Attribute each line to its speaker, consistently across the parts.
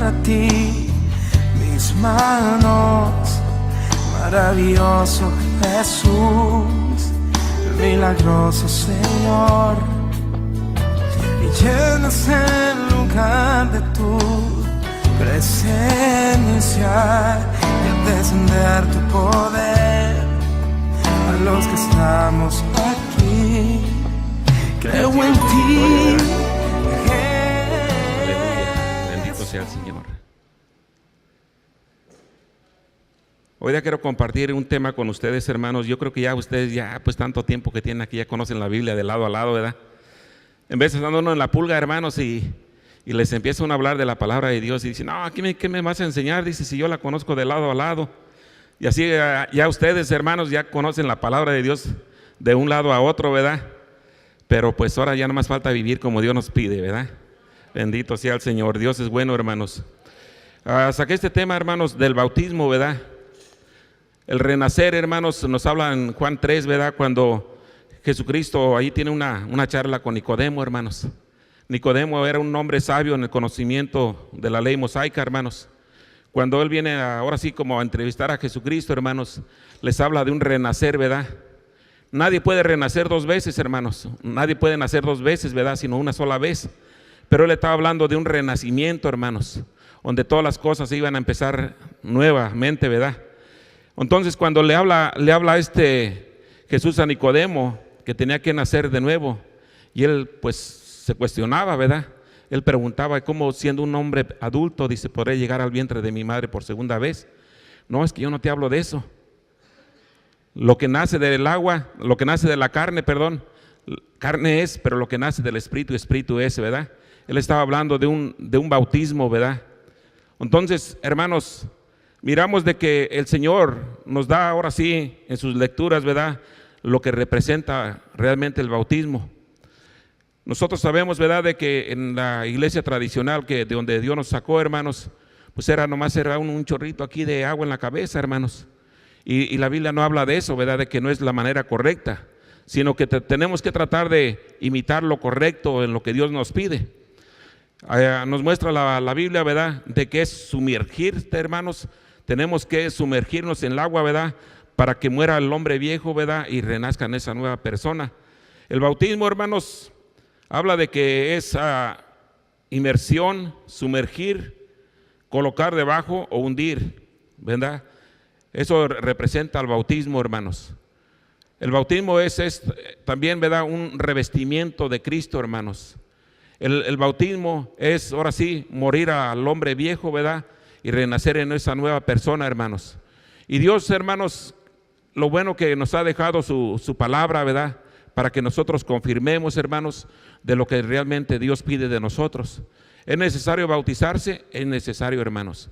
Speaker 1: para ti mis manos. Maravilloso Jesús, milagroso Señor, y llenas el lugar de tu presencia y al descender tu poder a los que estamos aquí. Creo en ti.
Speaker 2: Aleluya, bendito sea el Señor. Hoy día quiero compartir un tema con ustedes, hermanos. Yo creo que ya ustedes, pues tanto tiempo que tienen aquí, ya conocen la Biblia de lado a lado, ¿verdad? En vez de estar uno en la pulga, hermanos, y les empieza uno a hablar de la palabra de Dios y dice, no, ¿qué me vas a enseñar? Dice, si yo la conozco de lado a lado. Y así ya ustedes, hermanos, ya conocen la palabra de Dios de un lado a otro, ¿verdad? Pero pues ahora ya no más falta vivir como Dios nos pide, ¿verdad? Bendito sea el Señor. Dios es bueno, hermanos. Saqué este tema, hermanos, del bautismo, ¿verdad? El renacer, hermanos, nos habla en Juan 3, ¿verdad? Cuando Jesucristo ahí tiene una charla con Nicodemo, hermanos. Nicodemo era un hombre sabio en el conocimiento de la ley mosaica, hermanos. Cuando él viene ahora sí como a entrevistar a Jesucristo, hermanos, les habla de un renacer, ¿verdad? Nadie puede renacer dos veces, hermanos. Nadie puede nacer dos veces, ¿verdad? Sino una sola vez. Pero él estaba hablando de un renacimiento, hermanos, donde todas las cosas iban a empezar nuevamente, ¿verdad? Entonces cuando le habla Jesús a Nicodemo que tenía que nacer de nuevo, y él pues se cuestionaba, ¿verdad? Él preguntaba cómo siendo un hombre adulto, dice, podré llegar al vientre de mi madre por segunda vez. No, es que yo no te hablo de eso. Lo que nace del agua, lo que nace de la carne, perdón, carne es, pero lo que nace del espíritu, espíritu es, ¿verdad? Él estaba hablando de un bautismo, ¿verdad? Entonces, hermanos, miramos de que el Señor nos da ahora sí en sus lecturas, ¿verdad?, lo que representa realmente el bautismo. Nosotros sabemos, ¿verdad?, de que en la iglesia tradicional de donde Dios nos sacó, hermanos, pues nomás era un chorrito aquí de agua en la cabeza, hermanos. Y la Biblia no habla de eso, ¿verdad?, de que no es la manera correcta, sino que tenemos que tratar de imitar lo correcto en lo que Dios nos pide. Nos muestra la Biblia, ¿verdad?, de que es sumergirte, hermanos. Tenemos que sumergirnos en el agua, ¿verdad?, para que muera el hombre viejo, ¿verdad?, y renazca en esa nueva persona. El bautismo, hermanos, habla de que es inmersión, sumergir, colocar debajo o hundir, ¿verdad? Eso representa el bautismo, hermanos. El bautismo es también, ¿verdad?, un revestimiento de Cristo, hermanos. El bautismo es, ahora sí, morir al hombre viejo, ¿verdad?, y renacer en esa nueva persona, hermanos. Y Dios, hermanos, lo bueno que nos ha dejado su palabra, ¿verdad?, para que nosotros confirmemos, hermanos, de lo que realmente Dios pide de nosotros. ¿Es necesario bautizarse? Es necesario, hermanos.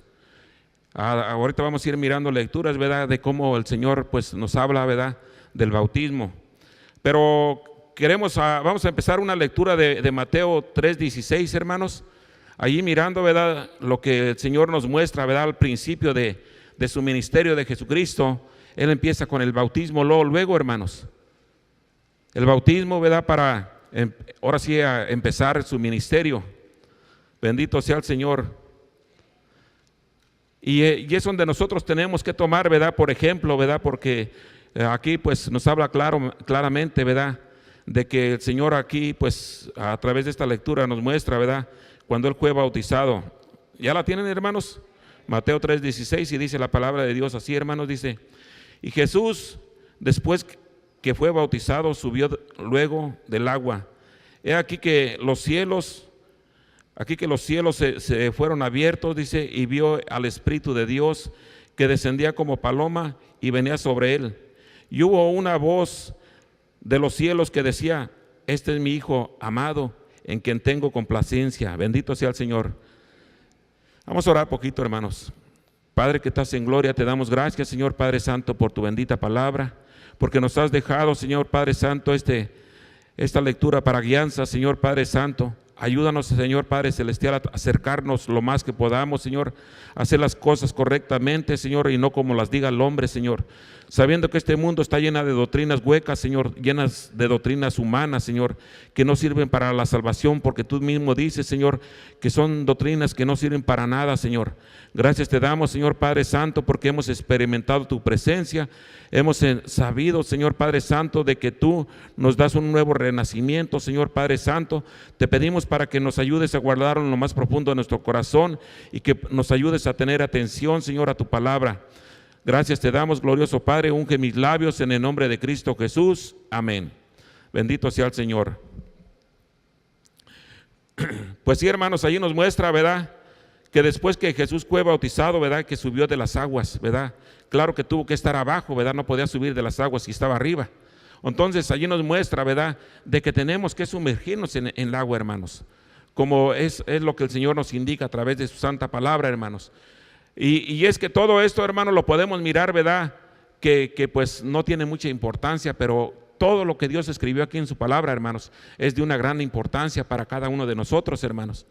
Speaker 2: Ahorita vamos a ir mirando lecturas, ¿verdad?, de cómo el Señor pues nos habla, ¿verdad?, del bautismo. Pero vamos a empezar una lectura de Mateo 3:16, hermanos. Allí mirando, ¿verdad?, lo que el Señor nos muestra, ¿verdad?, al principio de su ministerio de Jesucristo. Él empieza con el bautismo, luego, hermanos. El bautismo, ¿verdad?, para ahora sí a empezar su ministerio. Bendito sea el Señor. Y es donde nosotros tenemos que tomar, ¿verdad?, por ejemplo, ¿verdad?, porque aquí pues nos habla claramente, ¿verdad?, de que el Señor aquí pues a través de esta lectura nos muestra, ¿verdad?, cuando Él fue bautizado. ¿Ya la tienen, hermanos? Mateo 3:16, y dice la palabra de Dios así, hermanos, dice: y Jesús, después que fue bautizado, subió luego del agua. He aquí que los cielos se fueron abiertos, dice, y vio al Espíritu de Dios que descendía como paloma y venía sobre él. Y hubo una voz de los cielos que decía: este es mi Hijo amado, en quien tengo complacencia. Bendito sea el Señor. Vamos a orar poquito, hermanos. Padre que estás en gloria, te damos gracias, Señor Padre Santo, por tu bendita palabra, porque nos has dejado, Señor Padre Santo, esta lectura para guianza, Señor Padre Santo, ayúdanos, Señor Padre Celestial, a acercarnos lo más que podamos, Señor, a hacer las cosas correctamente, Señor, y no como las diga el hombre, Señor. Sabiendo que este mundo está lleno de doctrinas huecas, Señor, llenas de doctrinas humanas, Señor, que no sirven para la salvación, porque tú mismo dices, Señor, que son doctrinas que no sirven para nada, Señor. Gracias te damos, Señor Padre Santo, porque hemos experimentado tu presencia, hemos sabido, Señor Padre Santo, de que tú nos das un nuevo renacimiento, Señor Padre Santo. Te pedimos para que nos ayudes a guardarlo en lo más profundo de nuestro corazón y que nos ayudes a tener atención, Señor, a tu palabra. Gracias te damos, glorioso Padre, unge mis labios en el nombre de Cristo Jesús. Amén. Bendito sea el Señor. Pues sí, hermanos, allí nos muestra, ¿verdad?, que después que Jesús fue bautizado, ¿verdad?, que subió de las aguas, ¿verdad? Claro que tuvo que estar abajo, ¿verdad? No podía subir de las aguas si estaba arriba. Entonces allí nos muestra, ¿verdad?, de que tenemos que sumergirnos en el agua, hermanos, como es lo que el Señor nos indica a través de su santa palabra, hermanos. Y es que todo esto, hermanos, lo podemos mirar, ¿verdad?, que pues no tiene mucha importancia, pero todo lo que Dios escribió aquí en su palabra, hermanos, es de una gran importancia para cada uno de nosotros, hermanos.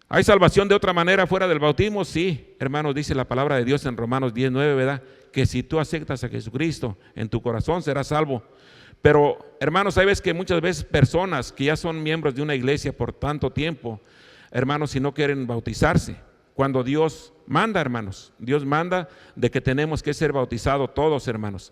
Speaker 2: ¿Hay salvación de otra manera fuera del bautismo? Sí, hermanos, dice la palabra de Dios en Romanos 10:9, ¿verdad?, que si tú aceptas a Jesucristo en tu corazón serás salvo. Pero, hermanos, hay veces que muchas veces personas que ya son miembros de una iglesia por tanto tiempo, hermanos, si no quieren bautizarse, cuando Dios manda, hermanos, Dios manda de que tenemos que ser bautizados todos, hermanos.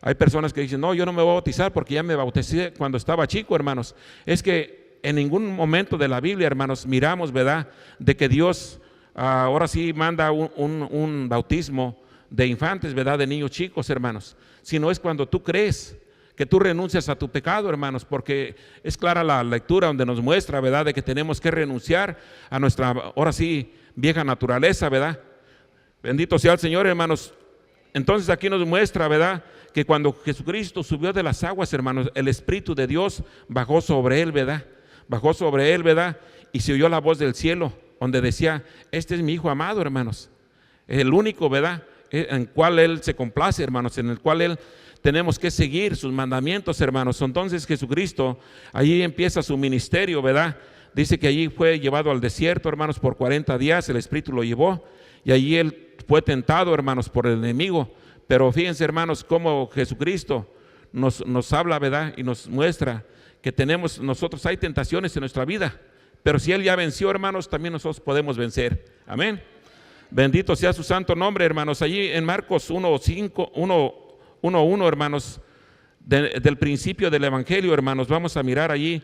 Speaker 2: Hay personas que dicen, no, yo no me voy a bautizar porque ya me bauticé cuando estaba chico, hermanos. Es que en ningún momento de la Biblia, hermanos, miramos, ¿verdad?, de que Dios ahora sí manda un bautismo de infantes, ¿verdad?, de niños chicos, hermanos. Sino es cuando tú crees que tú renuncias a tu pecado, hermanos, porque es clara la lectura donde nos muestra, ¿verdad?, de que tenemos que renunciar a nuestra, ahora sí, vieja naturaleza, ¿verdad? Bendito sea el Señor, hermanos. Entonces aquí nos muestra, ¿verdad?, que cuando Jesucristo subió de las aguas, hermanos, el Espíritu de Dios bajó sobre él, ¿verdad? Bajó sobre él, ¿verdad? Y se oyó la voz del cielo, donde decía, este es mi Hijo amado, hermanos. El único, ¿verdad?, en cual él se complace, hermanos, en el cual él tenemos que seguir sus mandamientos, hermanos. Entonces Jesucristo, allí empieza su ministerio, ¿verdad? Dice que allí fue llevado al desierto, hermanos, por 40 días, el Espíritu lo llevó, y allí él fue tentado, hermanos, por el enemigo. Pero fíjense, hermanos, cómo Jesucristo nos habla, ¿verdad?, y nos muestra que tenemos, nosotros hay tentaciones en nuestra vida, pero si él ya venció, hermanos, también nosotros podemos vencer. Amén. Bendito sea su santo nombre, hermanos. Allí en Marcos 1:1, hermanos, del principio del Evangelio, hermanos, vamos a mirar allí,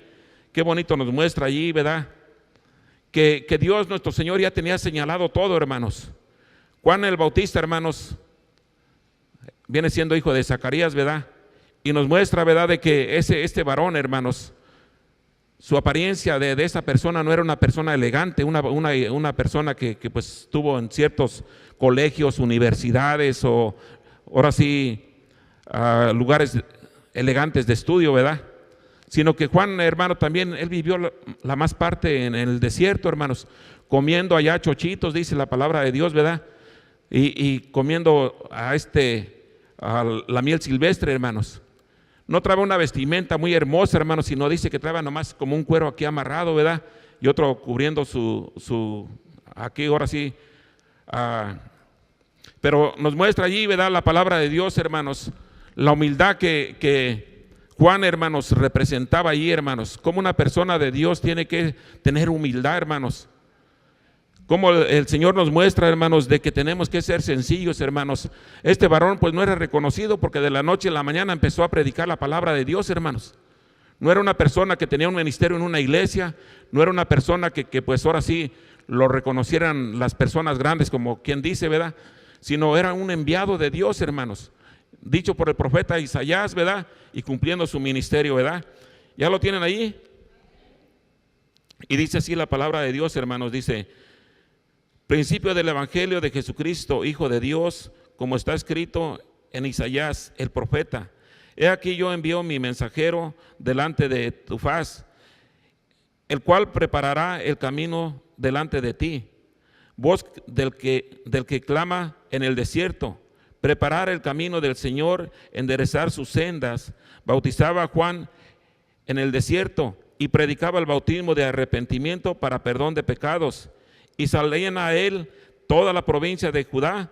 Speaker 2: qué bonito nos muestra allí, ¿verdad?, que Dios nuestro Señor ya tenía señalado todo, hermanos. Juan el Bautista, hermanos, viene siendo hijo de Zacarías, ¿verdad?, y nos muestra, ¿verdad?, de que este varón, hermanos, su apariencia de esa persona no era una persona elegante, una persona que pues estuvo en ciertos colegios, universidades o ahora sí lugares elegantes de estudio, ¿verdad?, sino que Juan, hermano, también él vivió la más parte en el desierto, hermanos, comiendo allá chochitos, dice la palabra de Dios, ¿verdad?, y comiendo a la miel silvestre, hermanos. No trae una vestimenta muy hermosa, hermanos, sino dice que trae nomás como un cuero aquí amarrado, ¿verdad?, y otro cubriendo su aquí, ahora sí. Pero nos muestra allí, ¿verdad?, la palabra de Dios, hermanos, la humildad que Juan, hermanos, representaba allí, hermanos. Como una persona de Dios tiene que tener humildad, hermanos. Como el Señor nos muestra, hermanos, de que tenemos que ser sencillos, hermanos. Este varón pues no era reconocido porque de la noche a la mañana empezó a predicar la palabra de Dios, hermanos. No era una persona que tenía un ministerio en una iglesia, no era una persona que pues ahora sí lo reconocieran las personas grandes, como quien dice, ¿verdad?, sino era un enviado de Dios, hermanos, dicho por el profeta Isaías, ¿verdad?, y cumpliendo su ministerio, ¿verdad? ¿Ya lo tienen ahí? Y dice así la palabra de Dios, hermanos, dice: principio del Evangelio de Jesucristo, Hijo de Dios, como está escrito en Isaías el profeta: he aquí yo envío mi mensajero delante de tu faz, el cual preparará el camino delante de ti. Voz del que clama en el desierto, preparar el camino del Señor, enderezar sus sendas. Bautizaba a Juan en el desierto y predicaba el bautismo de arrepentimiento para perdón de pecados. Y salían a él toda la provincia de Judá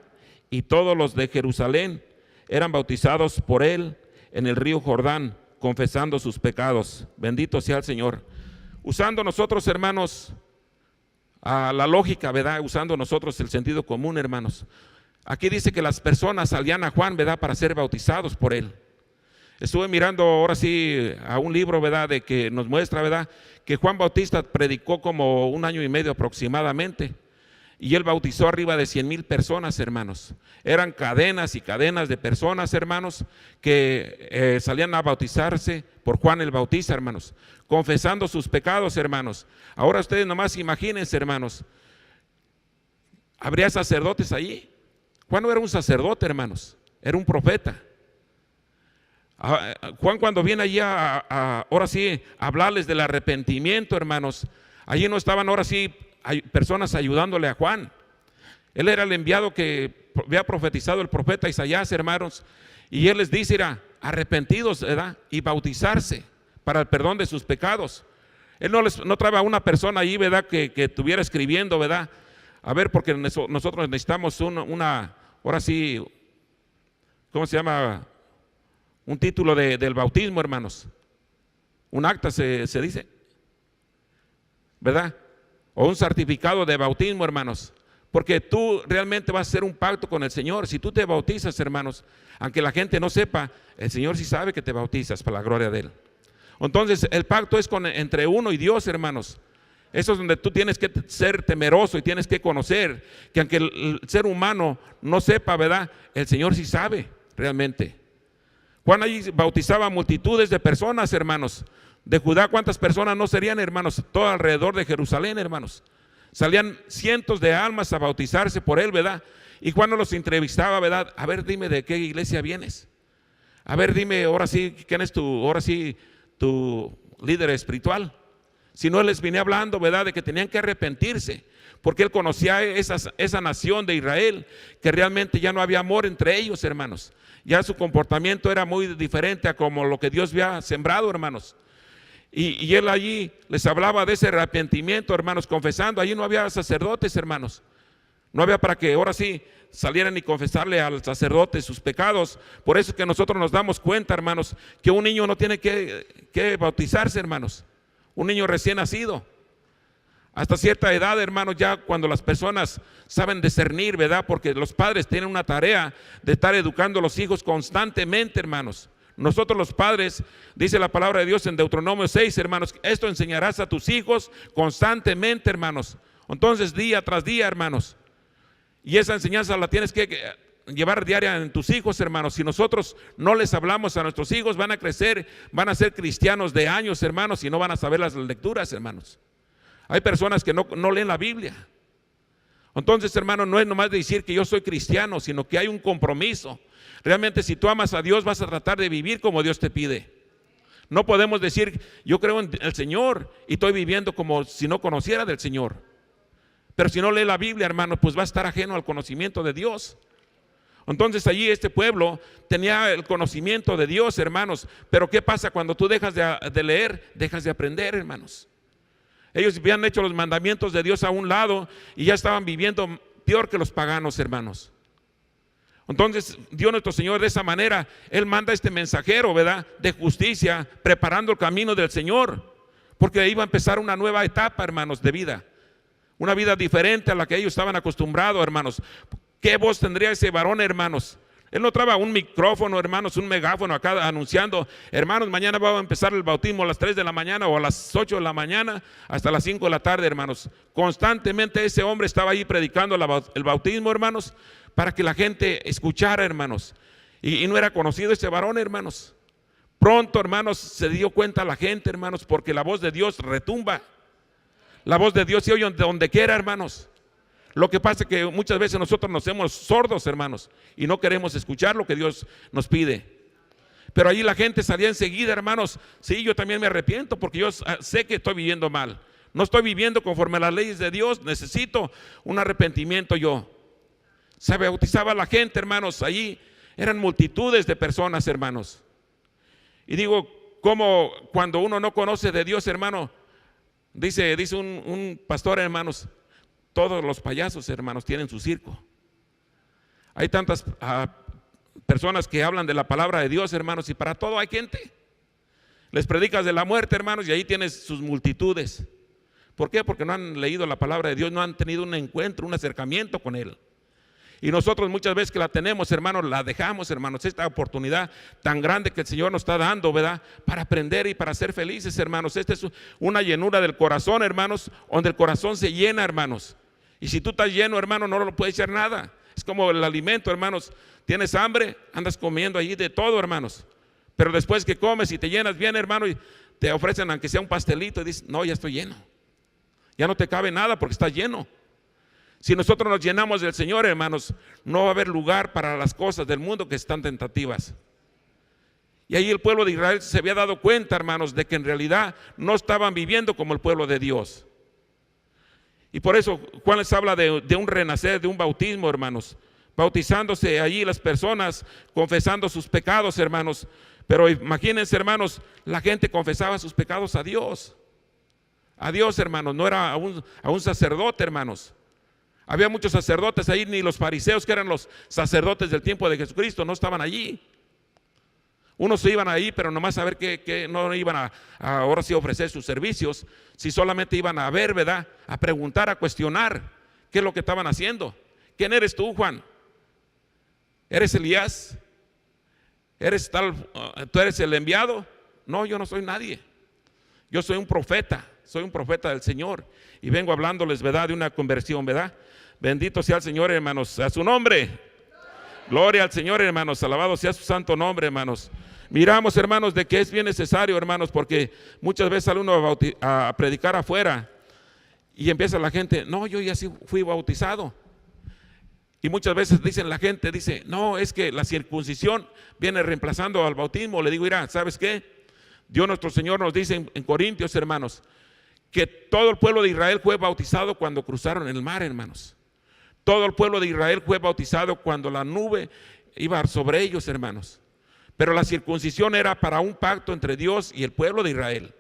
Speaker 2: y todos los de Jerusalén eran bautizados por él en el río Jordán, confesando sus pecados. Bendito sea el Señor. Usando nosotros, hermanos, a la lógica, ¿verdad? Usando nosotros el sentido común, hermanos. Aquí dice que las personas salían a Juan, ¿verdad?, para ser bautizados por él. Estuve mirando ahora sí a un libro, ¿verdad?, de que nos muestra, ¿verdad?, que Juan Bautista predicó como 1 año y medio aproximadamente. Y él bautizó arriba de 100,000 personas, hermanos. Eran cadenas y cadenas de personas, hermanos, que salían a bautizarse por Juan el Bautista, hermanos, confesando sus pecados, hermanos. Ahora ustedes nomás imagínense, hermanos, ¿habría sacerdotes allí? Juan no era un sacerdote, hermanos, era un profeta. Juan, cuando viene allí ahora sí a hablarles del arrepentimiento, hermanos, allí no estaban ahora sí hay personas ayudándole a Juan. Él era el enviado que había profetizado el profeta Isaías, hermanos, y él les dice, arrepentidos, ¿verdad?, y bautizarse para el perdón de sus pecados. Él no trae a una persona ahí, ¿verdad?, que estuviera escribiendo, ¿verdad? A ver, porque nosotros necesitamos ahora sí, ¿cómo se llama? Un título del bautismo, hermanos. Un acta se dice, ¿verdad? O un certificado de bautismo, hermanos. Porque tú realmente vas a hacer un pacto con el Señor. Si tú te bautizas, hermanos, aunque la gente no sepa, el Señor sí sabe que te bautizas para la gloria de Él. Entonces el pacto es entre uno y Dios, hermanos. Eso es donde tú tienes que ser temeroso y tienes que conocer que aunque el ser humano no sepa, ¿verdad?, el Señor sí sabe realmente. Juan allí bautizaba multitudes de personas, hermanos. De Judá, ¿cuántas personas no serían, hermanos? Todo alrededor de Jerusalén, hermanos. Salían cientos de almas a bautizarse por él, ¿verdad? Y Juan no los entrevistaba, ¿verdad? A ver, dime de qué iglesia vienes. A ver, dime, ahora sí, ¿quién es tu líder espiritual? Si no, les vine hablando, ¿verdad?, de que tenían que arrepentirse, porque él conocía esa nación de Israel, que realmente ya no había amor entre ellos, hermanos. Ya su comportamiento era muy diferente a como lo que Dios había sembrado, hermanos. Y él allí les hablaba de ese arrepentimiento, hermanos, confesando. Allí no había sacerdotes, hermanos. No había para que ahora sí salieran y confesarle al sacerdote sus pecados. Por eso es que nosotros nos damos cuenta, hermanos, que un niño no tiene que bautizarse, hermanos. Un niño recién nacido. Hasta cierta edad, hermanos, ya cuando las personas saben discernir, ¿verdad? Porque los padres tienen una tarea de estar educando a los hijos constantemente, hermanos. Nosotros los padres, dice la palabra de Dios en Deuteronomio 6, hermanos, esto enseñarás a tus hijos constantemente, hermanos. Entonces, día tras día, hermanos. Y esa enseñanza la tienes que llevar diaria en tus hijos, hermanos. Si nosotros no les hablamos a nuestros hijos, van a crecer, van a ser cristianos de años, hermanos, y no van a saber las lecturas, hermanos. Hay personas que no leen la Biblia. Entonces, hermano, no es nomás de decir que yo soy cristiano, sino que hay un compromiso. Realmente, si tú amas a Dios, vas a tratar de vivir como Dios te pide. No podemos decir, yo creo en el Señor y estoy viviendo como si no conociera del Señor. Pero si no lee la Biblia, hermano, pues va a estar ajeno al conocimiento de Dios. Entonces allí este pueblo tenía el conocimiento de Dios, hermanos. Pero ¿qué pasa cuando tú dejas de leer? Dejas de aprender, hermanos. Ellos habían hecho los mandamientos de Dios a un lado y ya estaban viviendo peor que los paganos, hermanos. Entonces Dios nuestro Señor de esa manera, Él manda este mensajero, ¿verdad?, de justicia, preparando el camino del Señor, porque iba a empezar una nueva etapa, hermanos, de vida. Una vida diferente a la que ellos estaban acostumbrados, hermanos. ¿Qué voz tendría ese varón, hermanos? Él no traía un micrófono, hermanos, un megáfono acá anunciando, hermanos, mañana va a empezar el bautismo a las 3 de la mañana o a las 8 de la mañana hasta las 5 de la tarde, hermanos. Constantemente ese hombre estaba ahí predicando el bautismo, hermanos, para que la gente escuchara, hermanos. Y no era conocido ese varón, hermanos. Pronto, hermanos, se dio cuenta la gente, hermanos, porque la voz de Dios retumba. La voz de Dios se oye donde quiera, hermanos. Lo que pasa es que muchas veces nosotros nos hacemos sordos, hermanos, y no queremos escuchar lo que Dios nos pide. Pero allí la gente salía enseguida, hermanos. Sí, yo también me arrepiento porque yo sé que estoy viviendo mal. No estoy viviendo conforme a las leyes de Dios. Necesito un arrepentimiento yo. Se bautizaba la gente, hermanos. Allí eran multitudes de personas, hermanos. Y digo, Como cuando uno no conoce de Dios, hermano, dice un pastor, hermanos, todos los payasos, hermanos, tienen su circo. Hay tantas personas que hablan de la palabra de Dios, hermanos, y para todo hay gente. Les predicas de la muerte, hermanos, y ahí tienes sus multitudes. ¿Por qué? Porque no han leído la palabra de Dios, no han tenido un encuentro, un acercamiento con Él. Y nosotros muchas veces que la tenemos, hermanos, la dejamos, hermanos, esta oportunidad tan grande que el Señor nos está dando, ¿verdad? Para aprender y para ser felices, hermanos. Esta es una llenura del corazón, hermanos, donde el corazón se llena, hermanos. Y si tú estás lleno, hermano, no lo puedes echar nada. Es como el alimento, hermanos. Tienes hambre, andas comiendo allí de todo, hermanos. Pero después que comes y te llenas bien, hermano, y te ofrecen aunque sea un pastelito y dices, no, ya estoy lleno. Ya no te cabe nada porque estás lleno. Si nosotros nos llenamos del Señor, hermanos, no va a haber lugar para las cosas del mundo que están tentativas. Y ahí el pueblo de Israel se había dado cuenta, hermanos, de que en realidad no estaban viviendo como el pueblo de Dios. Y por eso Juan les habla de un renacer, de un bautismo, hermanos. Bautizándose allí las personas, confesando sus pecados, hermanos. Pero imagínense, hermanos, la gente confesaba sus pecados a Dios. A Dios, hermanos, no era a un sacerdote, hermanos. Había muchos sacerdotes ahí, ni los fariseos, que eran los sacerdotes del tiempo de Jesucristo, no estaban allí. Unos se iban ahí, pero nomás a ver que no iban a ahora sí ofrecer sus servicios, si solamente iban a ver, ¿verdad? A preguntar, a cuestionar qué es lo que estaban haciendo. ¿Quién eres tú, Juan? ¿Eres Elías? ¿Tú eres el enviado? No, yo no soy nadie. Yo soy un profeta del Señor y vengo hablándoles, ¿verdad? De una conversión, ¿verdad? Bendito sea el Señor, hermanos, a su nombre. Gloria al Señor, hermanos, alabado sea su santo nombre, hermanos. Miramos, hermanos, de que es bien necesario, hermanos, porque muchas veces sale uno a predicar afuera y empieza la gente, no, yo ya sí fui bautizado. Y muchas veces la gente dice, no, es que la circuncisión viene reemplazando al bautismo. Le digo, mira, ¿sabes qué? Dios nuestro Señor nos dice en Corintios, hermanos, que todo el pueblo de Israel fue bautizado cuando cruzaron el mar, hermanos. Todo el pueblo de Israel fue bautizado cuando la nube iba sobre ellos, hermanos. Pero la circuncisión era para un pacto entre Dios y el pueblo de Israel,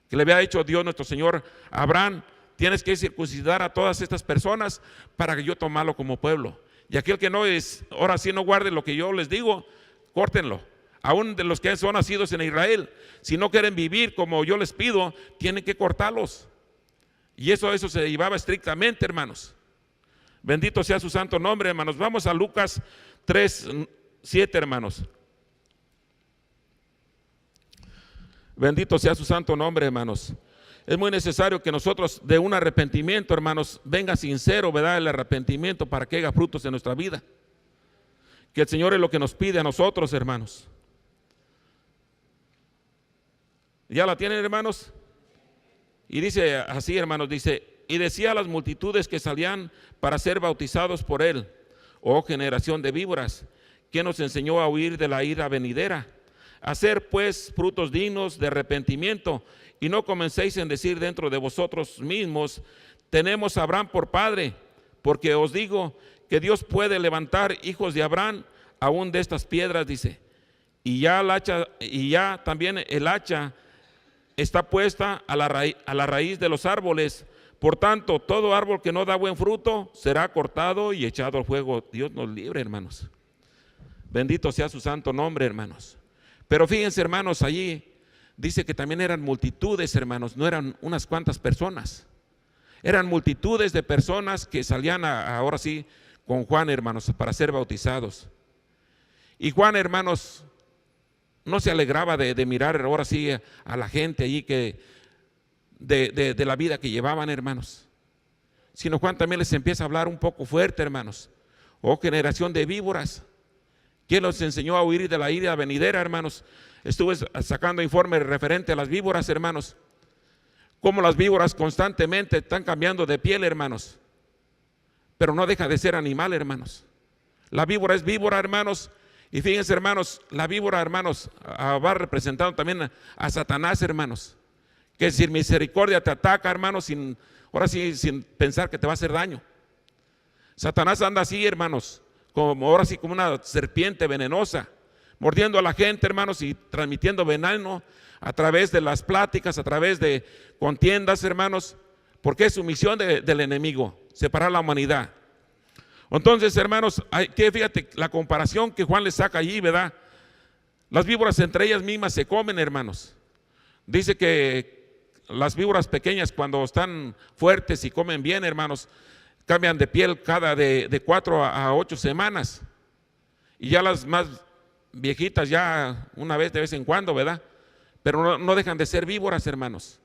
Speaker 2: que le había hecho Dios nuestro Señor a Abraham: tienes que circuncidar a todas estas personas para que yo tomarlo como pueblo. Y aquel que no es, ahora sí no guarde lo que yo les digo, córtenlo. Aún de los que son nacidos en Israel, si no quieren vivir como yo les pido, tienen que cortarlos. Y eso se llevaba estrictamente, hermanos. Bendito sea su santo nombre, hermanos. Vamos a Lucas 3:7, hermanos. Bendito sea su santo nombre, hermanos. Es muy necesario que nosotros de un arrepentimiento, hermanos, venga sincero, ¿verdad? El arrepentimiento para que haga frutos en nuestra vida. Que el Señor es lo que nos pide a nosotros, hermanos. ¿Ya la tienen, hermanos? Y dice así, hermanos, dice, y decía a las multitudes que salían para ser bautizados por él: oh generación de víboras, ¿quién nos enseñó a huir de la ira venidera? Hacer pues frutos dignos de arrepentimiento, y no comencéis en decir dentro de vosotros mismos, tenemos a Abraham por padre, porque os digo que Dios puede levantar hijos de Abraham aún de estas piedras, dice. Y ya también el hacha está puesta a la raíz de los árboles. Por tanto, todo árbol que no da buen fruto será cortado y echado al fuego. Dios nos libre, hermanos. Bendito sea su santo nombre, hermanos. Pero fíjense, hermanos, allí dice que también eran multitudes, hermanos, no eran unas cuantas personas. Eran multitudes de personas que salían ahora sí con Juan, hermanos, para ser bautizados. Y Juan, hermanos, no se alegraba de mirar ahora sí a la gente allí de la vida que llevaban, hermanos. Sino Juan también les empieza a hablar un poco fuerte, hermanos. Oh generación de víboras, ¿quién los enseñó a huir de la ira venidera, hermanos? Estuve sacando informes referente a las víboras, hermanos. Cómo las víboras constantemente están cambiando de piel, hermanos. Pero no deja de ser animal, hermanos. La víbora es víbora, hermanos. Y fíjense, hermanos, la víbora, hermanos, va representando también a Satanás, hermanos, que sin misericordia te ataca, hermanos, ahora sí, sin pensar que te va a hacer daño. Satanás anda así, hermanos, ahora sí como una serpiente venenosa, mordiendo a la gente, hermanos, y transmitiendo veneno a través de las pláticas, a través de contiendas, hermanos, porque es su misión del enemigo, separar la humanidad. Entonces, hermanos, fíjate la comparación que Juan les saca allí, ¿verdad? Las víboras entre ellas mismas se comen, hermanos. Dice que las víboras pequeñas, cuando están fuertes y comen bien, hermanos, cambian de piel cada de 4 a 8 semanas. Y ya las más viejitas ya una vez de vez en cuando, ¿verdad? Pero no dejan de ser víboras, hermanos.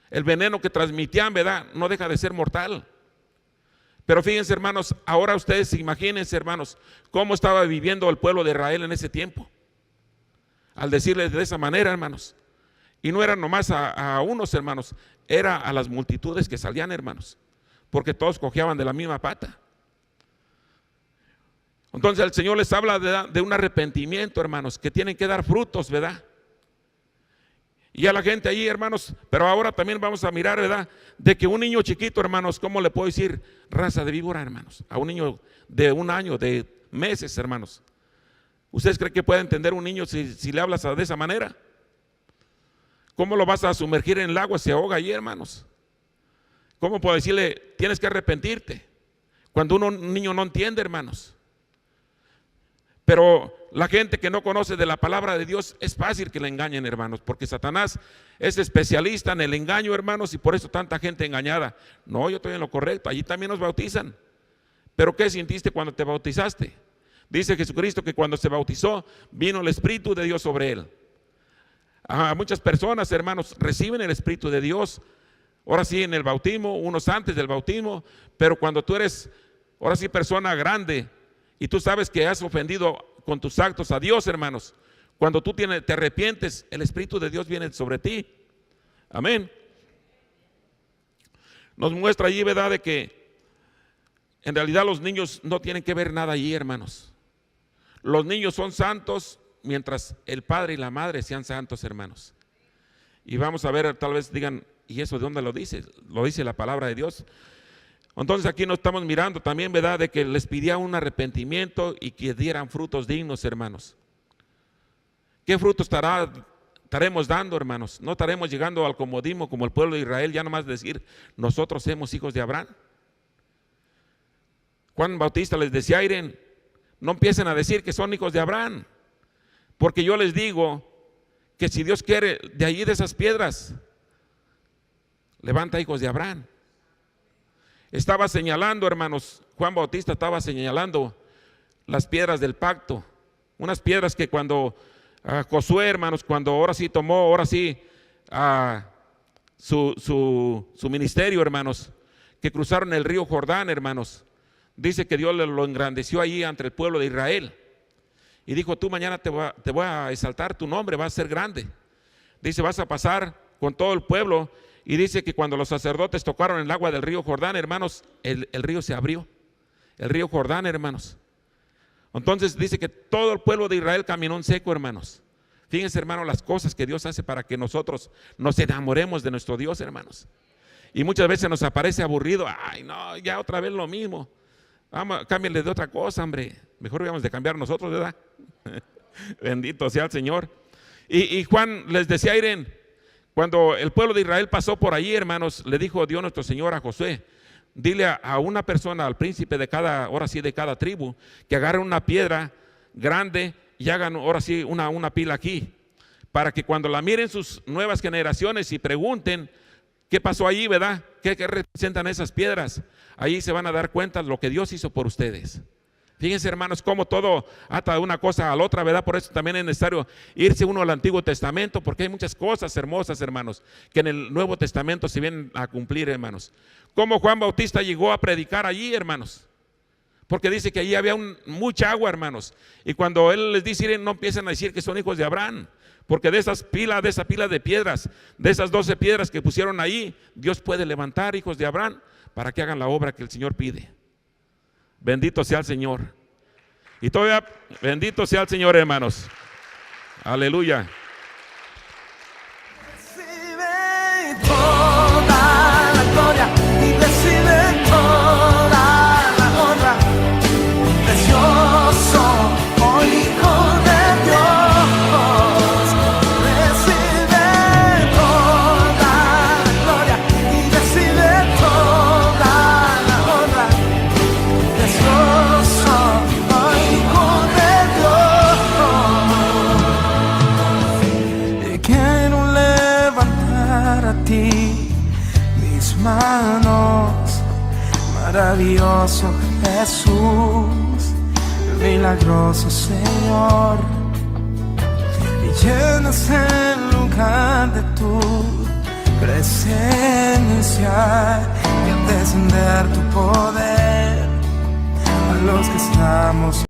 Speaker 2: El veneno que transmitían, ¿verdad? No deja de ser mortal. Pero fíjense, hermanos, ahora ustedes imagínense, hermanos, cómo estaba viviendo el pueblo de Israel en ese tiempo. Al decirles de esa manera, hermanos. Y no era nomás a unos, hermanos, era a las multitudes que salían, hermanos, porque todos cojeaban de la misma pata. Entonces el Señor les habla de un arrepentimiento, hermanos, que tienen que dar frutos, ¿verdad? Y a la gente allí, hermanos, pero ahora también vamos a mirar, ¿verdad? De que un niño chiquito, hermanos, ¿cómo le puedo decir raza de víbora, hermanos? A un niño de 1 año, de meses, hermanos. ¿Ustedes creen que puede entender un niño si le hablas de esa manera? ¿Cómo lo vas a sumergir en el agua? Se ahoga allí, hermanos. ¿Cómo puedo decirle, tienes que arrepentirte? Cuando un niño no entiende, hermanos. Pero la gente que no conoce de la palabra de Dios, es fácil que le engañen, hermanos, porque Satanás es especialista en el engaño, hermanos, y por eso tanta gente engañada. No, yo estoy en lo correcto, allí también nos bautizan. ¿Pero qué sintiste cuando te bautizaste? Dice Jesucristo que cuando se bautizó, vino el Espíritu de Dios sobre él. A muchas personas, hermanos, reciben el Espíritu de Dios, ahora sí en el bautismo, unos antes del bautismo, pero cuando tú eres, ahora sí, persona grande, y tú sabes que has ofendido con tus actos a Dios, hermanos, cuando tú te arrepientes, el Espíritu de Dios viene sobre ti. Amén. Nos muestra allí, ¿verdad?, de que en realidad los niños no tienen que ver nada allí, hermanos. Los niños son santos mientras el padre y la madre sean santos, hermanos. Y vamos a ver, tal vez digan, ¿y eso de dónde lo dice? Lo dice la palabra de Dios. Entonces aquí nos estamos mirando también, ¿verdad?, de que les pedía un arrepentimiento y que dieran frutos dignos, hermanos. ¿Qué frutos estaremos dando, hermanos? No estaremos llegando al comodismo como el pueblo de Israel, ya nomás decir, nosotros somos hijos de Abraham. Juan Bautista les decía, Airen, no empiecen a decir que son hijos de Abraham, porque yo les digo que si Dios quiere, de allí de esas piedras, levanta hijos de Abraham. Estaba señalando, hermanos, Juan Bautista estaba señalando las piedras del pacto, unas piedras que cuando Josué, hermanos, cuando ahora sí tomó, ahora sí su ministerio, hermanos, que cruzaron el río Jordán, hermanos, dice que Dios lo engrandeció allí ante el pueblo de Israel y dijo, tú mañana te voy a exaltar, tu nombre va a ser grande. Dice, vas a pasar con todo el pueblo. Y dice que cuando los sacerdotes tocaron el agua del río Jordán, hermanos, el río se abrió. El río Jordán, hermanos. Entonces dice que todo el pueblo de Israel caminó en seco, hermanos. Fíjense, hermanos, las cosas que Dios hace para que nosotros nos enamoremos de nuestro Dios, hermanos. Y muchas veces nos aparece aburrido. Ay, no, ya otra vez lo mismo. Vamos, cámbienle de otra cosa, hombre. Mejor debemos de cambiar nosotros, ¿verdad? Bendito sea el Señor. Y Juan les decía, Airen, cuando el pueblo de Israel pasó por allí, hermanos, le dijo Dios nuestro Señor a Josué, dile a una persona, al príncipe de cada, ahora sí de cada tribu, que agarre una piedra grande y hagan ahora sí una pila aquí, para que cuando la miren sus nuevas generaciones y pregunten qué pasó allí, ¿verdad? ¿Qué representan esas piedras? Ahí se van a dar cuenta de lo que Dios hizo por ustedes. Fíjense, hermanos, cómo todo ata de una cosa a la otra, ¿verdad? Por eso también es necesario irse uno al Antiguo Testamento, porque hay muchas cosas hermosas, hermanos, que en el Nuevo Testamento se vienen a cumplir, hermanos. Como Juan Bautista llegó a predicar allí, hermanos, porque dice que allí había mucha agua, hermanos, y cuando él les dice, no empiecen a decir que son hijos de Abraham, porque de esa pila de piedras, de esas 12 piedras que pusieron ahí, Dios puede levantar hijos de Abraham para que hagan la obra que el Señor pide. Bendito sea el Señor. Y todavía, bendito sea el Señor, hermanos. Aleluya.
Speaker 1: Recibe toda la gloria y recibe toda la honra. Precioso, oh Hijo de Dios. Maravilloso Jesús, milagroso Señor, y llenas el lugar de tu presencia y al descender tu poder a los que estamos